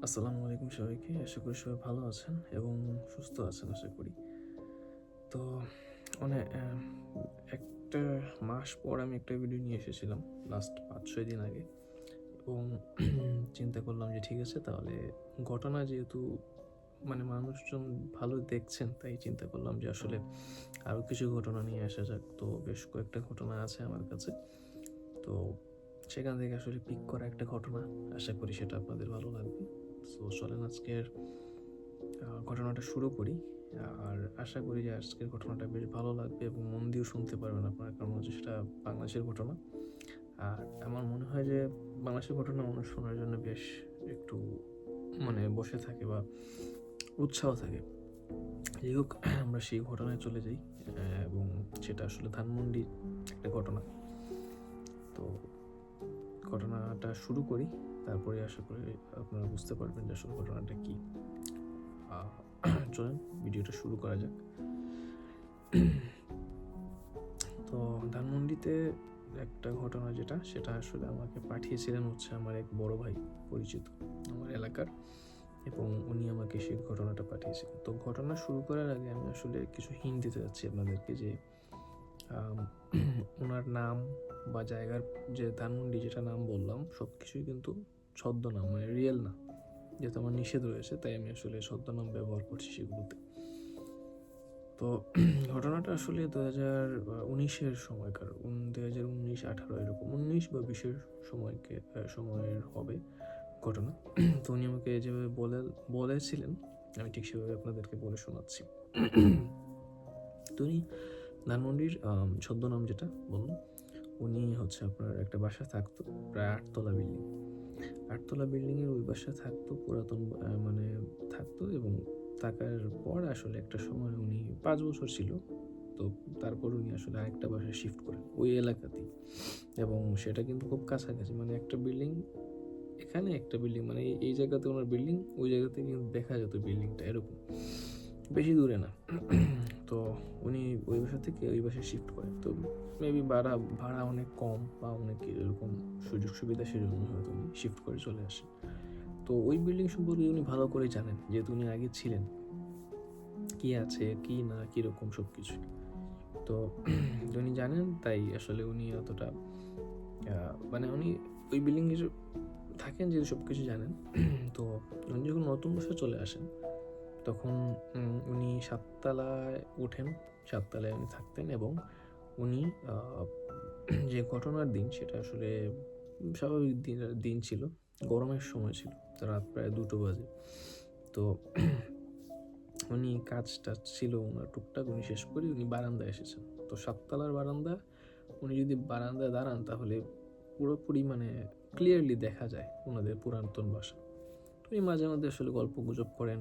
আসসালামু আলাইকুম সবাইকে। আশা করি সবাই ভালো আছেন এবং সুস্থ আছেন আশা করি। তো অনেক একটা মাস পর আমি একটা ভিডিও নিয়ে এসেছিলাম লাস্ট ৫-৬ দিন আগে এবং চিন্তা করলাম যে ঠিক আছে তাহলে ঘটনা যেহেতু মানুষজন ভালো দেখছেন তাই চিন্তা করলাম যে আসলে আরও কিছু ঘটনা নিয়ে আসা যাক। তো বেশ কয়েকটা ঘটনা আছে আমার কাছে। তো সেখান থেকে আসলে পিক করা একটা ঘটনা, আশা করি সেটা আপনাদের ভালো লাগবে। সো চলেন আজকের ঘটনাটা শুরু করি। আর আশা করি যে আজকের ঘটনাটা বেশ ভালো লাগবে এবং মন দিয়েও শুনতে পারবেন আপনারা, কারণ হচ্ছে সেটা বাংলাদেশের ঘটনা। আর আমার মনে হয় যে বাংলাদেশের ঘটনা মানুষ শোনার জন্য বেশ একটু বসে থাকে বা উৎসাহ থাকে। যাই হোক, আমরা সেই ঘটনায় চলে যাই এবং সেটা আসলে ধানমন্ডির একটা ঘটনা। তো ঘটনাটা শুরু করি, তারপরে আশা করি আপনারা বুঝতে পারবেন যে আসলে ঘটনাটা কী। চলেন ভিডিওটা শুরু করা যাক। তো ধানমন্ডিতে একটা ঘটনা সেটা আসলে আমাকে পাঠিয়েছিলেন হচ্ছে আমার এক বড় ভাই, পরিচিত আমার এলাকার, এবং উনি আমাকে সেই ঘটনাটা পাঠিয়েছিলেন। তো ঘটনা শুরু করার আগে আমি আসলে কিছু হিন্ট দিতে যাচ্ছি আপনাদেরকে যে ওনার নাম বা জায়গার, যে ধানমন্ডি যেটা নাম বললাম, সব কিছুই কিন্তু ছদ্মনাম, রিয়েল না। যেহেতু আমার নিষেধ রয়েছে তাই আমি আসলে ছদ্মনাম ব্যবহার করছি সেগুলোতে। তো ঘটনাটা আসলে 2019-এর সময়কার, 2019-18 এরকম 19 বা 20-এর সময়ের হবে ঘটনা। তো উনি আমাকে যেভাবে বলেছিলেন আমি ঠিক সেভাবে আপনাদেরকে বলে শোনাচ্ছি। তো উনি ধানমন্ডির ছদ্মনাম যেটা বললাম, উনি হচ্ছে আপনার একটা বাসা থাকতো, প্রায় 8তলা বিল্ডিং। 8তলা বিল্ডিংয়ের ওই বাসা থাকতো, পুরাতন থাকতো, এবং থাকার পর আসলে একটা সময় উনি 5 বছর ছিল। তো তারপর উনি আসলে আরেকটা বাসায় শিফট করেন ওই এলাকাতেই, এবং সেটা কিন্তু খুব কাছাকাছি, একটা বিল্ডিং এখানে, একটা বিল্ডিং এই জায়গাতে ওনার বিল্ডিং, ওই জায়গাতে কিন্তু দেখা যেত বিল্ডিংটা, এরকম বেশি দূরে না। তো উনি ওই বাসা থেকে ওই বাসায় শিফট করেন। তো মেবি ভাড়া অনেক কম বা অনেক এরকম সুযোগ সুবিধা, সেজন্য হয়তো উনি শিফট করে চলে আসেন। তো ওই বিল্ডিং সম্পর্কে উনি ভালো করে জানেন, যেহেতু উনি আগে ছিলেন, কি আছে কি না কীরকম সব কিছু। তো উনি জানেন, তাই আসলে উনি অতটা উনি ওই বিল্ডিংয়ের থাকেন, যেহেতু সব কিছু জানেন। তো উনি যখন নতুন বাসায় চলে আসেন তখন উনি 7তলায় ওঠেন। 7তলায় উনি থাকতেন, এবং উনি যে ঘটনার দিন সেটা আসলে স্বাভাবিক দিন ছিল, গরমের সময় ছিল, রাত প্রায় 2টো বাজে। তো উনি কাজটা ছিল ওনার টুকটাক, উনি শেষ করে উনি বারান্দায় এসেছেন। তো 7তলার বারান্দা, উনি যদি বারান্দায় দাঁড়ান তাহলে পুরোপুরি ক্লিয়ারলি দেখা যায় ওনাদের পুরাতন বাসা। তো উনি মাঝে মধ্যে আসলে গল্প গুজব করেন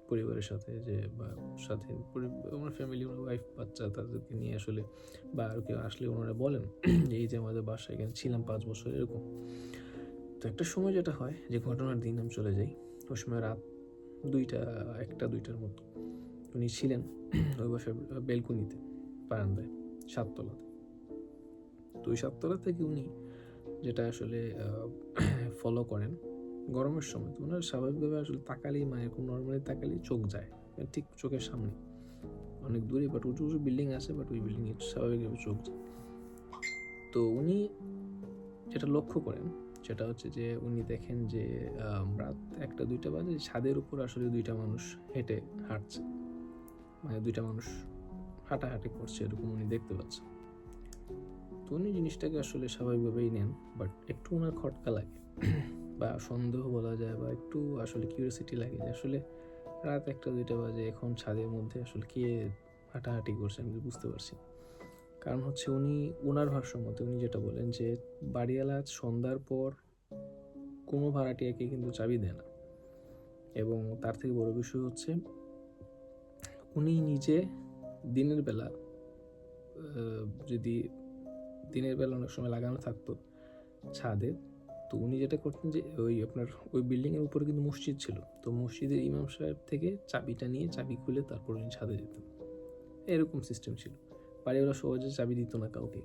পরিবারের সাথে, যে বা সাথে ওনার ফ্যামিলি, ওনার ওয়াইফ, বাচ্চা, তাদেরকে নিয়ে আসলে, বা আর কেউ আসলে ওনারা বলেন যে এই যে আমাদের বাসায় এখানে ছিলাম 5 বছর, এরকম। তো একটা সময় যেটা হয়, যে ঘটনার দিন আমি চলে যাই, ওই সময় রাত 1টা 2টার মতো। উনি ছিলেন ওই বাসার বেলকনিতে, বারান্দায়, 7তলাতে। তো ওই 7তলা থেকে উনি যেটা আসলে ফলো করেন গরমের সময়, তো ওনার স্বাভাবিকভাবে আসলে তাকালেই, এরকম নর্মালি তাকালেই চোখ যায় ঠিক চোখের সামনে, অনেক দূরে, বাট উঁচু উঁচু বিল্ডিং আছে, বাট ওই বিল্ডিংয়ে স্বাভাবিকভাবে চোখ যায়। তো উনি যেটা লক্ষ্য করেন সেটা হচ্ছে যে উনি দেখেন যে রাত 1টা 2টা বাজে, ছাদের উপর আসলে 2টা মানুষ হেঁটে হাঁটছে, 2টা মানুষ হাঁটাহাঁটি করছে, এরকম উনি দেখতে পাচ্ছেন। তো উনি জিনিসটাকে আসলে স্বাভাবিকভাবেই নেন, বাট একটু ওনার খটকা লাগে বা সন্দেহ বলা যায়, বা একটু আসলে কিউরিওসিটি লাগে যে আসলে রাত 1টা 2টা বাজে, এখন ছাদের মধ্যে আসলে কে হাঁটাহাঁটি করছে, আমি বুঝতে পারছি। কারণ হচ্ছে উনি ওনার ভাষ্য মতে উনি যেটা বলেন যে বাড়িওয়ালা সন্ধ্যার পর কোনো ভাড়াটিয়াকে কিন্তু চাবি দেয় না, এবং তার থেকে বড় বিষয় হচ্ছে উনি নিজে দিনের বেলা, যদি দিনের বেলা অনেক সময় লাগানো থাকতো ছাদে, তো উনি যেটা করতেন যে ওই বিল্ডিংয়ের উপরে কিন্তু মসজিদ ছিল, তো মসজিদের ইমাম সাহেব থেকে চাবিটা নিয়ে, চাবি খুলে তারপর উনি ছাদে যেতেন, এরকম সিস্টেম ছিল। বাড়িওয়ালা সহজে চাবি দিত না কাউকে।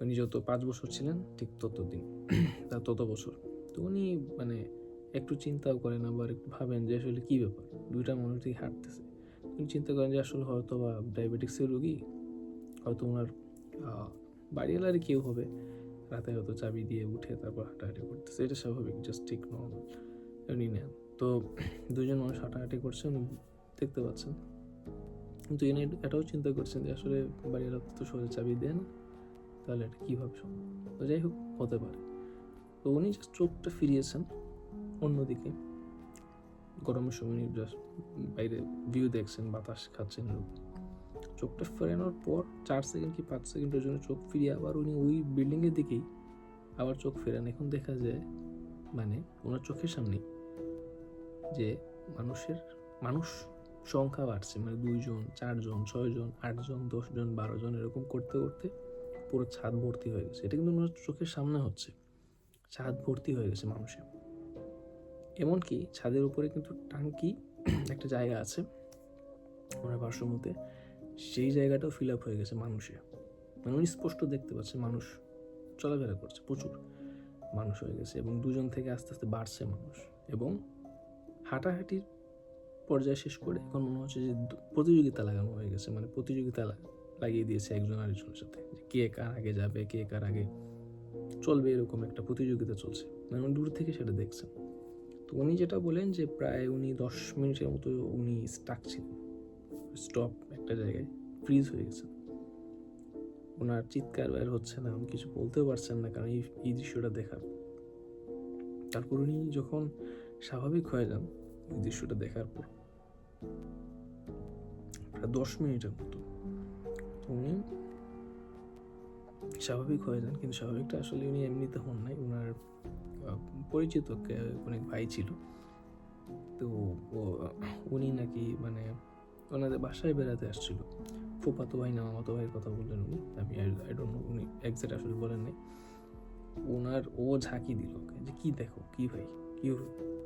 উনি যত 5 বছর ছিলেন ঠিক তত বছর। তো উনি একটু চিন্তাও করেন, আবার একটু ভাবেন যে আসলে কী ব্যাপার, দুইটা মানুষ দিকে হাঁটতেছে, আপনি চিন্তা করেন যে আসলে হয়তো বা ডায়াবেটিক্সের রোগী, হয়তো ওনার বাড়িওয়ালারই কেউ হবে, রাতে হয়তো চাবি দিয়ে উঠে তারপর হাঁটাহাঁটি করতেছে, এটা স্বাভাবিক, জাস্ট ঠিক নর্মাল, উনি নেন। তো দুজন মানুষ হাঁটাহাঁটি করছে, উনি দেখতে পাচ্ছেন, কিন্তু ইনি এটাও চিন্তা করছেন যে আসলে বাড়িওয়ালা তো সহজে চাবি দেয় না, তাহলে এটা কীভাবে সম্ভব। তো যাই হোক, হতে পারে। তো উনি জাস্ট চোখটা ফিরিয়েছেন অন্যদিকে, গরমের সময় উনি জাস্ট বাইরে ভিউ দেখছেন, বাতাস খাচ্ছেন এরকম। চোখটা ফেরানোর পর 4 সেকেন্ড কি 5 সেকেন্ডের জন্য চোখ ফিরিয়ে আবার উনি ওই বিল্ডিংয়ের দিকেই আবার চোখ ফেরান। এখন দেখা যায় মানে ওনার চোখের সামনে যে মানুষ সংখ্যা বাড়ছে, মানে 2 জন 4 জন 6 জন 8 জন 10 জন 12 জন এরকম করতে করতে পুরো ছাদ ভর্তি হয়ে গেছে। এটা কিন্তু ওনার চোখের সামনে হচ্ছে, ছাদ ভর্তি হয়ে গেছে মানুষে। এমনকি ছাদের উপরে কিন্তু টাঙ্কি একটা জায়গা আছে ওনার ভারসাম্যতে, সেই জায়গাটাও ফিল আপ হয়ে গেছে মানুষে। মানে উনি স্পষ্ট দেখতে পাচ্ছে মানুষ চলাফেরা করছে, প্রচুর মানুষ হয়ে গেছে, এবং 2 জন থেকে আস্তে আস্তে বাড়ছে মানুষ, এবং হাঁটাহাঁটির পর্যায়ে শেষ করে এখন মনে হচ্ছে যে প্রতিযোগিতা লাগানো হয়ে গেছে, মানে প্রতিযোগিতা লাগিয়ে দিয়েছে একজন আরেকজনের সাথে, কে কার আগে যাবে, কে কার আগে চলবে, এরকম একটা প্রতিযোগিতা চলছে, মানে দূর থেকে সেটা দেখছেন। তো উনি যেটা বলেন যে প্রায় উনি 10 মিনিটের মতো উনি স্টাক ছিলেন, স্টপ একটা জায়গায়, ফ্রিজ হয়ে গেছেন, ওনার চিৎকার বের হচ্ছে না, উনি কিছু বলতেও পারছেন না, কারণ এই দৃশ্যটা দেখার। তারপর উনি যখন স্বাভাবিক হয়ে যান ওই দৃশ্যটা দেখার পর, প্রায় 10 মিনিটের মতো উনি স্বাভাবিক হয়ে যান, কিন্তু স্বাভাবিকটা আসলে উনি এমনিতে হন নাই, ওনার পরিচিত অনেক ভাই ছিল, তো উনি নাকি মানে ওনাদের বাসায় বেড়াতে আসছিল, ফুফাতো ভাই না মামাতো ভাইয়ের কথা বললেন উনি, আমি আই ডোন্ট নো, উনি এক্সাক্ট আসলে বলেন নাই। ও ঝাঁকি দিল ওকে যে কি দেখো, কি ভাই, কি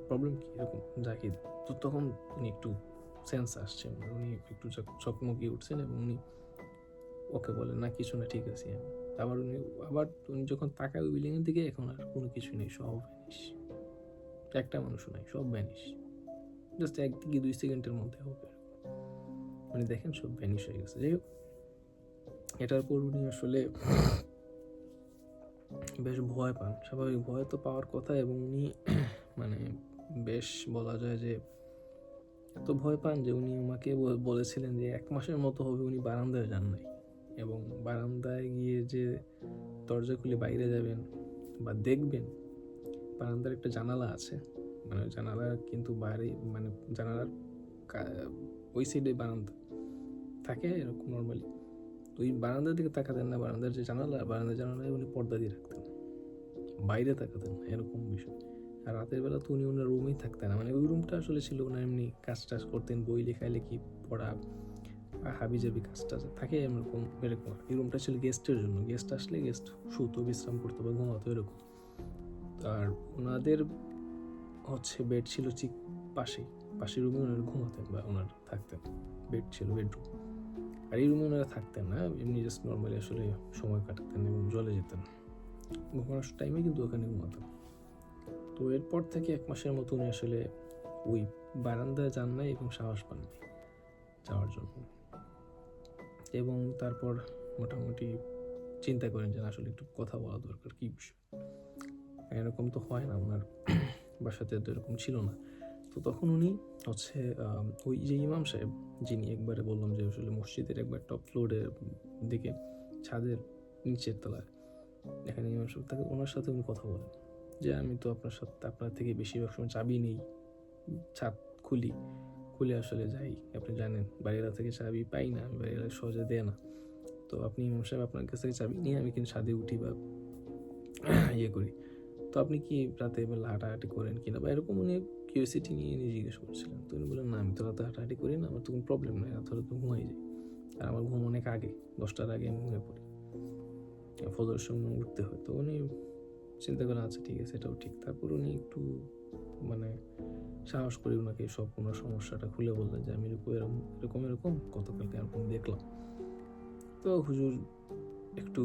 প্রবলেম, কি এরকম ঝাঁকি। তো তখন উনি একটু সেন্স আসছেন, উনি একটু চকমকিয়ে উঠছেন, এবং উনি ওকে বলেন না কিছু না, ঠিক আছে। আবার উনি যখন তাকায় ওই বিল্ডিংয়ের দিকে, এখন আর কোনো কিছু নেই, সব ভ্যানিশ, একটা মানুষও নাই, সব ভ্যানিশ, জাস্ট 1 থেকে 2 সেকেন্ডের মধ্যে হবে, মানে দেখেন সব ভ্যানিশ হয়ে গেছে। যাই হোক, এটার পর উনি আসলে বেশ ভয় পান, স্বাভাবিক ভয় তো পাওয়ার কথা, এবং উনি মানে বেশ বলা যায় যে এত ভয় পান যে উনি আমাকে বলেছিলেন যে 1 মাসের মতো হবে উনি বারান্দায় যান নাই, এবং বারান্দায় গিয়ে যে দরজা খুলে বাইরে যাবেন বা দেখবেন, বারান্দার একটা জানালা আছে, মানে জানালা কিন্তু বাইরে, মানে জানালার ওই সাইডে বারান্দা থাকে এরকম নর্মালি, তো ওই বারান্দার দিকে তাকাতেন না, বারান্দার জানালায় উনি পর্দা দিয়ে রাখতেন, বাইরে তাকাতেন না, এরকম বিষয়। আর রাতের বেলা তো উনি ওনার রুমেই থাকতেন না, মানে ওই রুমটা আসলে ছিল ওনার এমনি কাজ টাজ করতেন, বই লেখালেখি পড়া, হাবিজাবি কাজ টাজ থাকে এরকম। এই রুমটা ছিল গেস্টের জন্য, গেস্ট আসলে গেস্ট শুতো, বিশ্রাম করতো বা ঘুমাতো এরকম। আর ওনাদের হচ্ছে বেড ছিল ঠিক পাশের রুমে ওনারা ঘুমাতেন বা ওনারা থাকতেন, বেড ছিল, বেডরুম। আর এই রুমে ওনারা থাকতেন না, এমনি জাস্ট নর্মালি আসলে সময় কাটাতেন এবং জলে যেতেন, ঘুমানোর টাইমে কিন্তু ওখানে ঘুমাতেন। তো এরপর থেকে 1 মাসের মতো উনি আসলে ওই বারান্দায় যান নাই এবং সাহস পাননি যাওয়ার জন্য, এবং তারপর মোটামুটি চিন্তা করেন যে আসলে একটু কথা বলা দরকার, কী বিষয়, এরকম তো হয় না, ওনার বাসাতে তো এরকম ছিল না। তো তখন উনি হচ্ছে ওই যে ইমাম সাহেব, যিনি একবারে বললাম যে আসলে মসজিদের একবার টপ ফ্লোরের দিকে, ছাদের নিচের তলায় এখানে ইমাম সাহেব থাকে, ওনার সাথে উনি কথা বলেন যে আমি তো আপনার থেকে বেশিরভাগ সময় চাবি নেই, ছাদ খুলে আসলে যাই, আপনি জানেন বাড়িওয়ালা থেকে চাবি পাই না, আমি বাড়িওয়ালা সহজে দেয় না, তো আপনি ইমাম সাহেব আপনার কাছ থেকে চাবি নিয়ে আমি কিন্তু ছাদে উঠি বা ইয়ে করি, তো আপনি কি রাতে বেলা হাঁটাহাঁটি করেন কিনা বা এরকম, উনি কিউরিওসিটি নিয়ে জিজ্ঞেস করছিলেন। তো উনি বললেন না, আমি তো রাতে হাঁটাহাঁটি করি না, আমার তো কোনো প্রবলেম নেই, রাত হলে তো ঘুমাই যাই, আর আমার ঘুম অনেক আগে, 10টার আগে আমি ঘুমিয়ে পড়ি, ফজরের সময় উঠতে হয়। তো উনি চিন্তা করেন আচ্ছা ঠিক আছে, এটাও ঠিক। তারপর উনি একটু মানে সাহস করে ওনাকে সব ওনার সমস্যাটা খুলে বললেন যে আমি এরকম গতকালকে এরকম দেখলাম। তো হুজুর একটু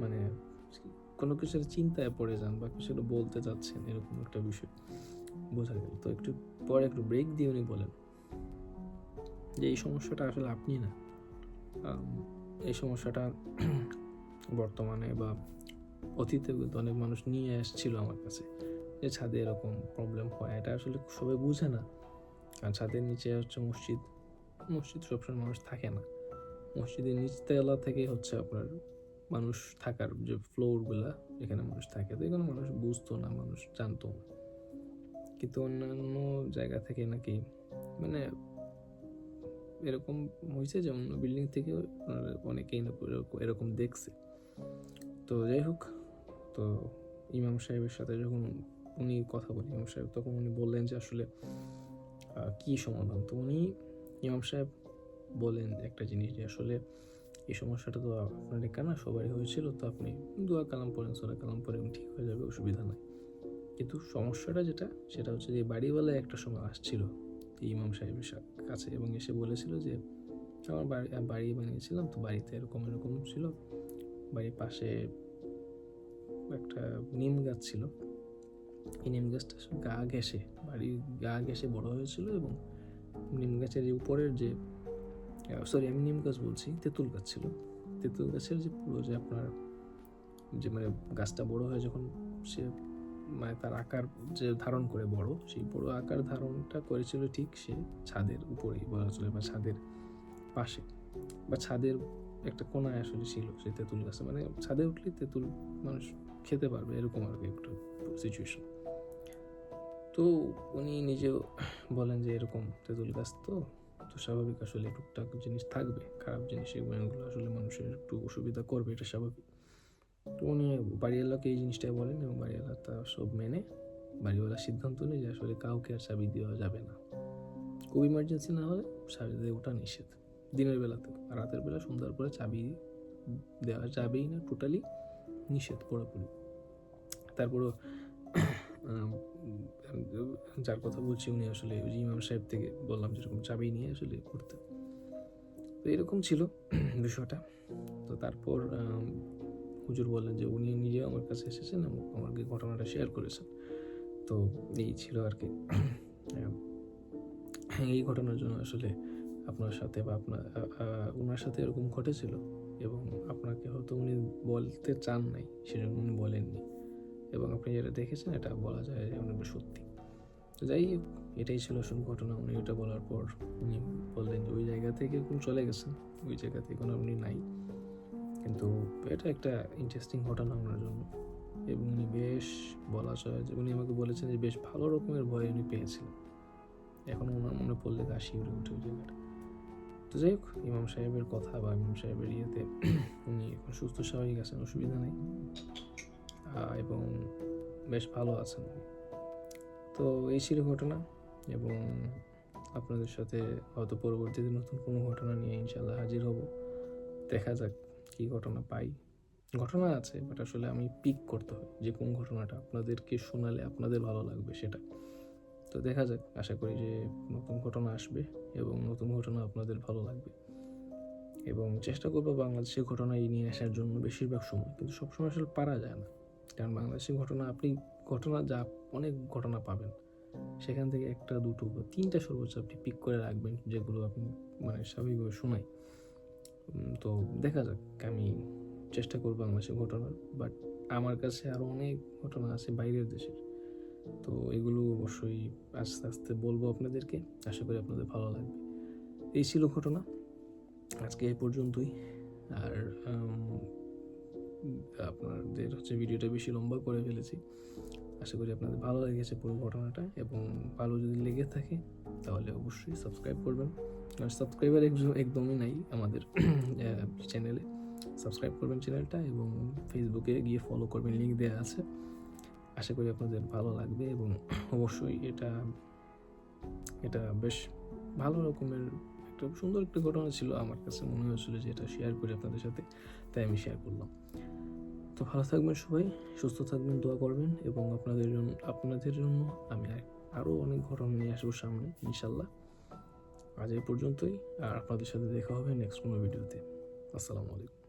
মানে কোনো কিছুর চিন্তায় পড়ে যান বা কিছু বলতে চাচ্ছেন, এরকম একটা বিষয় বোঝা গেল। তো একটু পরে একটু ব্রেক দিয়ে উনি বলেন যে এই সমস্যাটা আসলে আপনি না, এই সমস্যাটা বর্তমানে বা অতীতে কিন্তু অনেক মানুষ নিয়ে আসছিল আমার কাছে, যে ছাদে এরকম প্রবলেম হয়। এটা আসলে সবাই বুঝে না, কারণ ছাদের নিচে হচ্ছে মসজিদ, মসজিদ সবসময় মানুষ থাকে না। মসজিদের নিচতলা থেকে হচ্ছে আপনার মানুষ থাকার যে ফ্লোরগুলা, এখানে মানুষ থাকে, তো এখানে মানুষ বুঝতো না, মানুষ জানতো না। কিন্তু অন্যান্য জায়গা থেকে নাকি মানে এরকম হয়েছে যে অন্য বিল্ডিং থেকে অনেকেই এরকম দেখছে। তো যাই হোক, তো ইমাম সাহেবের সাথে যখন উনি কথা বলি ইমাম সাহেব, তখন উনি বললেন যে আসলে কি সমাধান। তো উনি ইমাম সাহেব বলেন একটা জিনিস, যে আসলে এই সমস্যাটা তো আপনার একা না, সবারই হয়েছিল, তো আপনি দোয়া কালাম পড়েন, সূরা কালাম পড়েন, ঠিক হয়ে যাবে, অসুবিধা নাই। কিন্তু সমস্যাটা যেটা, সেটা হচ্ছে যে বাড়িওয়ালা একটা সময় আসছিল ইমাম সাহেবের কাছে এবং এসে বলেছিল যে আমার বাড়ি বানিয়েছিলাম, তো বাড়িতে এরকম এরকম ছিল, বাড়ির পাশে একটা নিম গাছ ছিল, এই নিম গাছটা গা ঘেঁষে, বাড়ির গা ঘেঁষে বড় হয়েছিল, এবং নিম গাছের যে উপরের যে আমি নিম গাছ বলছি, তেঁতুল গাছ ছিল, তেঁতুল গাছের যে পুরো যে আপনার যে মানে গাছটা বড় হয় যখন সে মানে তার আকার যে ধারণ করে বড়, সেই বড় আকার ধারণটা করেছিল ঠিক সে ছাদের উপরেই বলা চলে, বা ছাদের পাশে, বা ছাদের একটা কোনায় আসলে ছিল সেই তেঁতুল গাছে, মানে ছাদে উঠলে তেঁতুল মানুষ খেতে পারবে, এরকম আর কি একটা সিচুয়েশন। তো উনি নিজেও বলেন যে এরকম তেঁতুল গাছ তো স্বাভাবিক, আসলে টুকটাক জিনিস থাকবে, খারাপ জিনিস, এগুলো আসলে মানুষের একটু অসুবিধা করবে, এটা স্বাভাবিক। তো উনি বাড়িওয়ালাকে এই জিনিসটাই বলেন, এবং বাড়িওয়ালা তা সব মেনে বাড়িওয়ালা সিদ্ধান্ত নেয় যে আসলে কাউকে আর চাবি দেওয়া যাবে না, খুব ইমার্জেন্সি না হলে চাবি দিয়ে ওঠা নিষেধ, দিনের বেলাতেও, আর রাতের বেলা সন্ধ্যার পরে চাবি দেওয়া যাবেই না, টোটালি নিষেধ পুরোপুরি। তারপরও যার কথা বলছি উনি আসলে ইমাম সাহেব থেকে বললাম যেরকম চাবি নিয়ে আসলে করতে, তো এরকম ছিল বিষয়টা। তো তারপর হুজুর বললেন যে উনি নিজে আমার কাছে এসেছেন এবং আমাকে ঘটনাটা শেয়ার করেছেন। তো এই ছিল আর কি। এই ঘটনার জন্য আসলে আপনার সাথে বা ওনার সাথে এরকম ঘটেছিল, এবং আপনাকে হয়তো উনি বলতে চান নাই, সেজন্য উনি বলেননি, এবং আপনি যেটা দেখেছেন এটা বলা যায় অনেকটা সত্যি। তো যাই হোক, এটাই ছিল আসল ঘটনা। উনি ওটা বলার পর উনি বললেন যে ওই জায়গা থেকে চলে গেছেন, ওই জায়গা থেকে কোনো উনি নাই, কিন্তু এটা একটা ইন্টারেস্টিং ঘটনা ওনার জন্য। এবং উনি বেশ বলা যায় যে উনি আমাকে বলেছেন যে বেশ ভালো রকমের ভয় উনি পেয়েছিলেন, এখনও ওনার মনে পড়লে হাসি উঠে ওই জায়গাটা। তো যাই হোক, ইমাম সাহেবের কথা বা ইমাম সাহেবের ইয়েতে উনি এখন সুস্থ স্বাভাবিক আছেন, অসুবিধা নেই, এবং বেশ ভালো আছেন। তো এই ছিল ঘটনা, এবং আপনাদের সাথে হয়তো পরবর্তীতে নতুন কোনো ঘটনা নিয়ে ইনশাল্লাহ হাজির হব। দেখা যাক কী ঘটনা পাই। ঘটনা আছে, বাট আসলে আমি পিক করতে হয় যে কোন ঘটনাটা আপনাদেরকে শোনালে আপনাদের ভালো লাগবে সেটা। তো দেখা যাক, আশা করি যে নতুন ঘটনা আসবে এবং নতুন ঘটনা আপনাদের ভালো লাগবে, এবং চেষ্টা করবো বাংলাদেশের ঘটনা নিয়ে আসার জন্য বেশিরভাগ সময়, কিন্তু সবসময় আসলে পারা যায় না, কারণ বাংলাদেশের ঘটনা আপনি যা অনেক ঘটনা পাবেন, সেখান থেকে একটা দুটো বা তিনটা সর্বোচ্চ আপনি পিক করে রাখবেন, যেগুলো আপনি মানে স্বাভাবিকভাবে শোনাই। তো দেখা যাক, আমি চেষ্টা করবো বাংলাদেশের ঘটনার, বাট আমার কাছে আরও অনেক ঘটনা আছে বাইরের দেশের, তো এগুলো অবশ্যই আস্তে আস্তে বলবো আপনাদেরকে, আশা করি আপনাদের ভালো লাগবে। এই ছিল ঘটনা, আজকে এই পর্যন্তই। আর আপনাদের ভিডিওটা বেশি লম্বা করে ফেলেছি, আশা করি আপনাদের ভালো লেগেছে পুরো ঘটনাটা, এবং ভালো যদি লেগে থাকে তাহলে অবশ্যই সাবস্ক্রাইব করবেন, কারণ সাবস্ক্রাইবার একদমই নাই আমাদের চ্যানেলে। সাবস্ক্রাইব করবেন চ্যানেলটা, এবং ফেসবুকে গিয়ে ফলো করবেন, লিঙ্ক দেওয়া আছে। আশা করি আপনাদের ভালো লাগবে, এবং অবশ্যই এটা বেশ ভালো রকমের একটা সুন্দর একটা ঘটনা ছিল, আমার কাছে মনে হয়েছিল যে এটা শেয়ার করি আপনাদের সাথে, তাই আমি শেয়ার করলাম। তো ভালো থাকবেন সবাই, সুস্থ থাকবেন, দোয়া করবেন, এবং আপনাদের জন্য আমি আরও অনেক ঘটনা নিয়ে আসবো সামনে ইনশাল্লাহ। আজ এই পর্যন্তই, আর আপনাদের সাথে দেখা হবে নেক্সট কোনো ভিডিওতে। আসসালামু আলাইকুম।